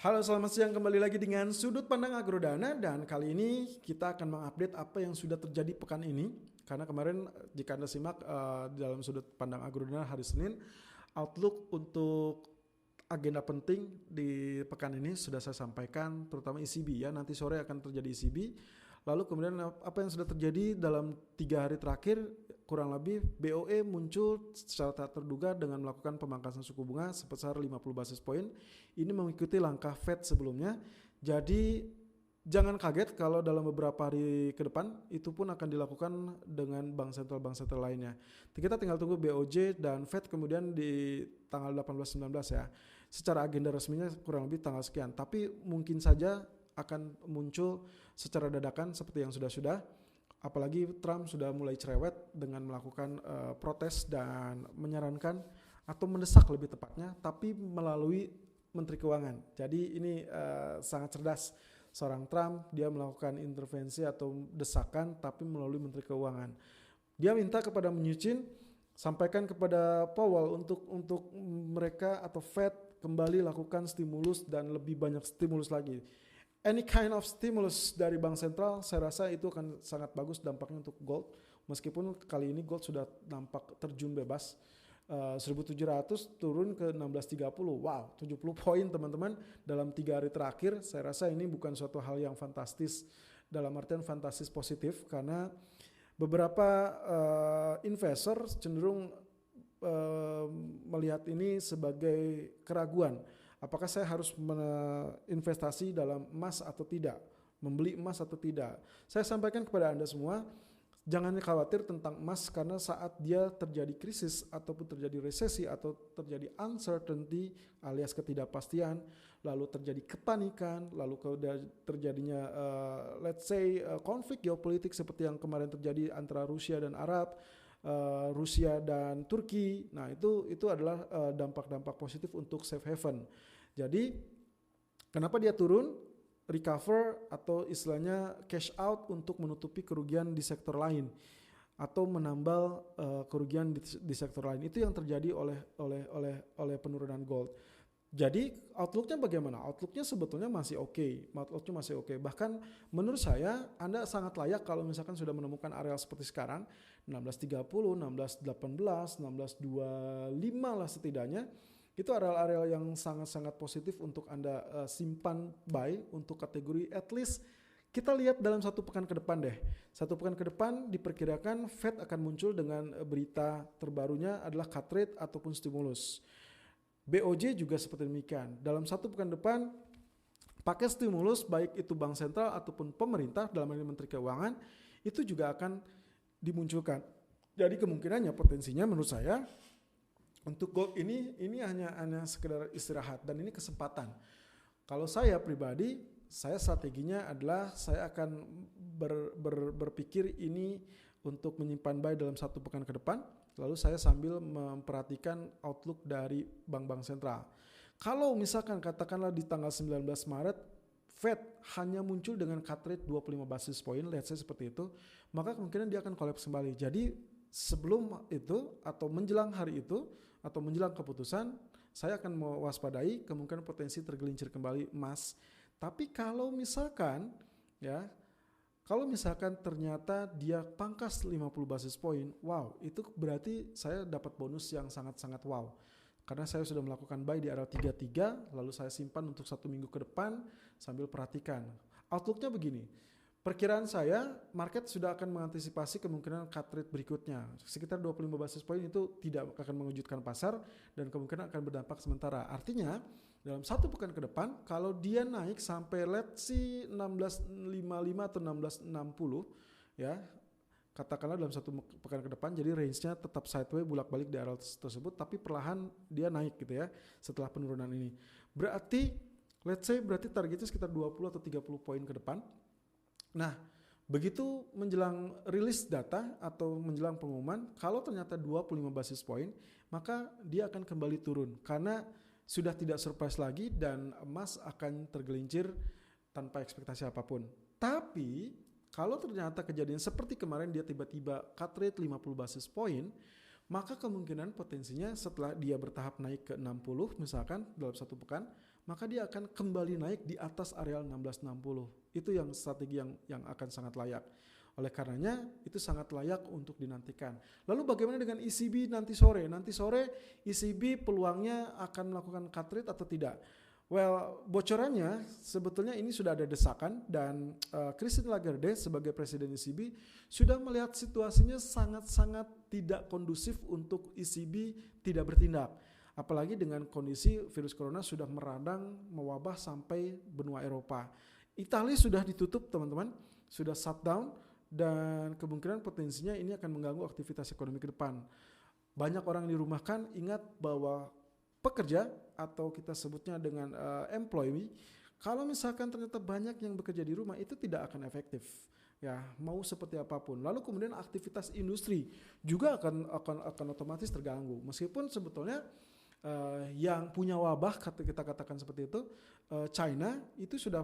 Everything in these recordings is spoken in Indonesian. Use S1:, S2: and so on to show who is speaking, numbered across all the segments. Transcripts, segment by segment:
S1: Halo, selamat siang, kembali lagi dengan Sudut Pandang Agrodana, dan kali ini kita akan mengupdate apa yang sudah terjadi pekan ini. Karena kemarin jika Anda simak di dalam Sudut Pandang Agrodana hari Senin, outlook untuk agenda penting di pekan ini sudah saya sampaikan, terutama ECB ya. Nanti sore akan terjadi ECB. Lalu kemudian apa yang sudah terjadi dalam 3 hari terakhir, kurang lebih BOE muncul secara tak terduga dengan melakukan pemangkasan suku bunga sebesar 50 basis poin. Ini mengikuti langkah Fed sebelumnya. Jadi jangan kaget kalau dalam beberapa hari ke depan itu pun akan dilakukan dengan bank sentral lainnya. Kita tinggal tunggu BOJ dan Fed kemudian di tanggal 18-19 ya. Secara agenda resminya kurang lebih tanggal sekian, tapi mungkin saja akan muncul secara dadakan seperti yang sudah-sudah. Apalagi Trump sudah mulai cerewet dengan melakukan protes dan menyarankan atau mendesak lebih tepatnya, tapi melalui Menteri Keuangan. Jadi ini sangat cerdas seorang Trump, dia melakukan intervensi atau desakan tapi melalui Menteri Keuangan. Dia minta kepada Mnuchin, sampaikan kepada Powell untuk mereka atau Fed kembali lakukan stimulus dan lebih banyak stimulus lagi. Any kind of stimulus dari bank sentral, saya rasa itu akan sangat bagus dampaknya untuk gold. Meskipun kali ini gold sudah nampak terjun bebas, 1.700 turun ke 1630. Wow, 70 poin teman-teman dalam 3 hari terakhir. Saya rasa ini bukan suatu hal yang fantastis, dalam artian fantastis positif, karena beberapa investor cenderung melihat ini sebagai keraguan. Apakah saya harus investasi dalam emas atau tidak? Membeli emas atau tidak? Saya sampaikan kepada Anda semua, jangan khawatir tentang emas, karena saat dia terjadi krisis ataupun terjadi resesi atau terjadi uncertainty alias ketidakpastian, lalu terjadi kepanikan, lalu terjadinya let's say konflik geopolitik seperti yang kemarin terjadi antara Rusia dan Arab, Rusia dan Turki. Nah, itu adalah dampak-dampak positif untuk safe haven. Jadi kenapa dia turun? Recover atau istilahnya cash out untuk menutupi kerugian di sektor lain atau menambal kerugian di sektor lain. Itu yang terjadi oleh penurunan gold. Jadi outlooknya bagaimana? Outlooknya sebetulnya masih oke. Outlooknya masih oke. Bahkan menurut saya Anda sangat layak kalau misalkan sudah menemukan area seperti sekarang 1630, 1618, 1625 lah setidaknya. Itu area-area yang sangat-sangat positif untuk Anda simpan buy untuk kategori at least. Kita lihat dalam 1 pekan ke depan deh. 1 pekan ke depan diperkirakan Fed akan muncul dengan berita terbarunya adalah cut rate ataupun stimulus. BOJ juga seperti demikian. Dalam 1 pekan depan pakai stimulus, baik itu bank sentral ataupun pemerintah dalam hal ini Menteri Keuangan, itu juga akan dimunculkan. Jadi kemungkinannya potensinya menurut saya untuk gold ini hanya sekedar istirahat, dan ini kesempatan. Kalau saya pribadi, saya strateginya adalah saya akan berpikir ini untuk menyimpan buy dalam 1 pekan ke depan, lalu saya sambil memperhatikan outlook dari bank-bank sentral. Kalau misalkan katakanlah di tanggal 19 Maret, Fed hanya muncul dengan cut rate 25 basis point, let's say seperti itu, maka kemungkinan dia akan collapse kembali. Jadi sebelum itu atau menjelang hari itu atau menjelang keputusan, saya akan mewaspadai kemungkinan potensi tergelincir kembali emas. Tapi kalau misalkan ternyata dia pangkas 50 basis point, wow, itu berarti saya dapat bonus yang sangat-sangat wow. Karena saya sudah melakukan buy di area 33, lalu saya simpan untuk 1 minggu ke depan sambil perhatikan. Outlooknya begini. Perkiraan saya, market sudah akan mengantisipasi kemungkinan cut rate berikutnya. Sekitar 25 basis point itu tidak akan mengejutkan pasar dan kemungkinan akan berdampak sementara. Artinya, dalam 1 pekan ke depan, kalau dia naik sampai let's see 1655 atau 1660, ya, katakanlah dalam 1 pekan ke depan, jadi range-nya tetap sideways bolak-balik di area tersebut, tapi perlahan dia naik gitu ya, setelah penurunan ini. Berarti, let's say targetnya sekitar 20 atau 30 poin ke depan. Nah, begitu menjelang rilis data atau menjelang pengumuman, kalau ternyata 25 basis point, maka dia akan kembali turun karena sudah tidak surprise lagi dan emas akan tergelincir tanpa ekspektasi apapun. Tapi kalau ternyata kejadian seperti kemarin dia tiba-tiba cut rate 50 basis point, maka kemungkinan potensinya setelah dia bertahap naik ke 60 misalkan dalam 1 pekan, maka dia akan kembali naik di atas areal 1660. Itu yang strategi yang akan sangat layak. Oleh karenanya itu sangat layak untuk dinantikan. Lalu bagaimana dengan ECB nanti sore? Nanti sore ECB peluangnya akan melakukan cut rate atau tidak? Well, bocorannya sebetulnya ini sudah ada desakan dan Christine Lagarde sebagai Presiden ECB sudah melihat situasinya sangat-sangat tidak kondusif untuk ECB tidak bertindak. Apalagi dengan kondisi virus corona sudah meradang, mewabah sampai benua Eropa. Italia sudah ditutup teman-teman, sudah shutdown dan kemungkinan potensinya ini akan mengganggu aktivitas ekonomi ke depan. Banyak orang dirumahkan, ingat bahwa pekerja atau kita sebutnya dengan employee, kalau misalkan ternyata banyak yang bekerja di rumah itu tidak akan efektif. Ya, mau seperti apapun. Lalu kemudian aktivitas industri juga akan otomatis terganggu. Meskipun sebetulnya yang punya wabah kita katakan seperti itu, China itu sudah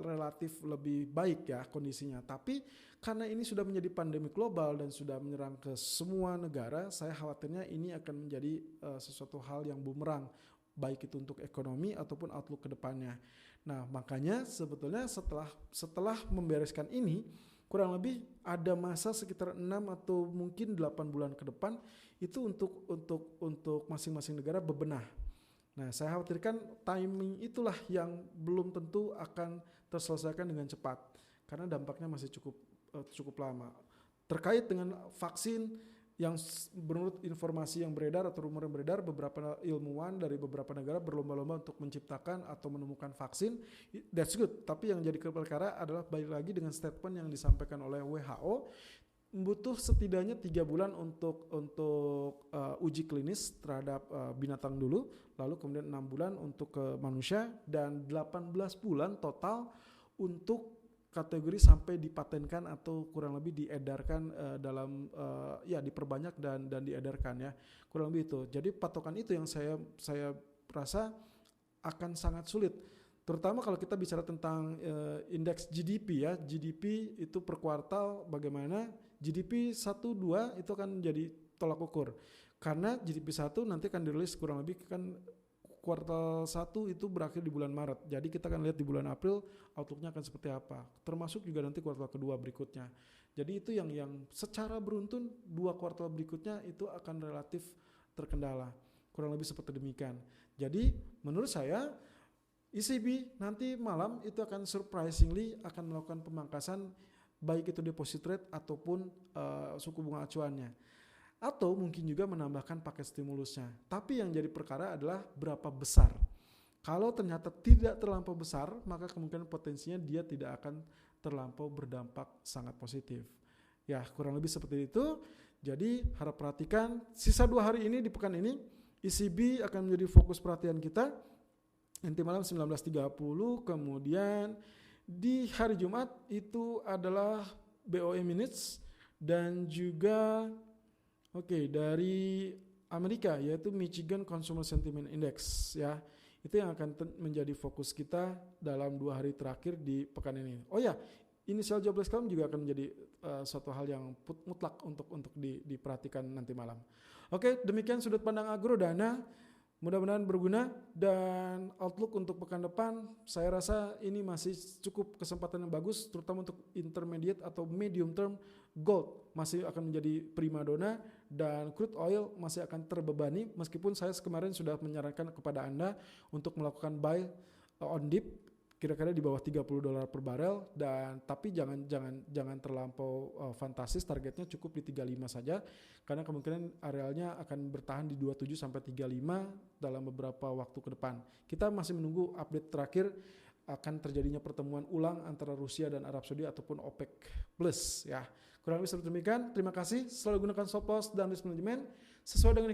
S1: relatif lebih baik ya kondisinya. Tapi karena ini sudah menjadi pandemi global dan sudah menyerang ke semua negara, saya khawatirnya ini akan menjadi sesuatu hal yang bumerang, baik itu untuk ekonomi ataupun outlook ke depannya. Nah, makanya sebetulnya setelah membereskan ini, kurang lebih ada masa sekitar 6 atau mungkin 8 bulan ke depan itu untuk masing-masing negara bebenah. Nah, saya khawatirkan timing itulah yang belum tentu akan terselesaikan dengan cepat karena dampaknya masih cukup lama. Terkait dengan vaksin yang menurut informasi yang beredar atau rumor yang beredar, beberapa ilmuwan dari beberapa negara berlomba-lomba untuk menciptakan atau menemukan vaksin. That's good. Tapi yang jadi perkara adalah balik lagi dengan statement yang disampaikan oleh WHO, butuh setidaknya 3 bulan untuk uji klinis terhadap binatang dulu, lalu kemudian 6 bulan untuk ke manusia dan 18 bulan total untuk kategori sampai dipatenkan atau kurang lebih diedarkan dalam diperbanyak dan diedarkan ya, kurang lebih itu. Jadi patokan itu yang saya rasa akan sangat sulit, terutama kalau kita bicara tentang indeks GDP ya. GDP itu per kuartal bagaimana, GDP 1-2 itu akan menjadi tolak ukur karena GDP 1 nanti akan dirilis kurang lebih kan kuartal 1 itu berakhir di bulan Maret. Jadi kita akan lihat di bulan April outlooknya akan seperti apa. Termasuk juga nanti kuartal kedua berikutnya. Jadi itu yang secara beruntun 2 kuartal berikutnya itu akan relatif terkendala. Kurang lebih seperti demikian. Jadi menurut saya ECB nanti malam itu akan surprisingly akan melakukan pemangkasan baik itu deposit rate ataupun suku bunga acuannya. Atau mungkin juga menambahkan paket stimulusnya. Tapi yang jadi perkara adalah berapa besar. Kalau ternyata tidak terlampau besar, maka kemungkinan potensinya dia tidak akan terlampau berdampak sangat positif. Ya, kurang lebih seperti itu. Jadi harap perhatikan sisa 2 hari ini di pekan ini ECB akan menjadi fokus perhatian kita. Nanti malam 19.30, kemudian di hari Jumat itu adalah BOE minutes dan juga dari Amerika yaitu Michigan Consumer Sentiment Index ya. Itu yang akan menjadi fokus kita dalam 2 hari terakhir di pekan ini. Oh ya, initial jobless claim juga akan menjadi suatu hal yang mutlak untuk diperhatikan nanti malam. Oke, demikian sudut pandang Agrodana. Mudah-mudahan berguna dan outlook untuk pekan depan saya rasa ini masih cukup kesempatan yang bagus, terutama untuk intermediate atau medium term. Gold masih akan menjadi primadona dan crude oil masih akan terbebani, meskipun saya kemarin sudah menyarankan kepada Anda untuk melakukan buy on dip kira-kira di bawah $30 per barel, dan tapi jangan terlampau fantastis, targetnya cukup di 35 saja karena kemungkinan arealnya akan bertahan di 27 sampai 35 dalam beberapa waktu ke depan. Kita masih menunggu update terakhir akan terjadinya pertemuan ulang antara Rusia dan Arab Saudi ataupun OPEC Plus ya. Kurang lebih seperti demikian. Terima kasih. Selalu gunakan stop loss dan risk management sesuai dengan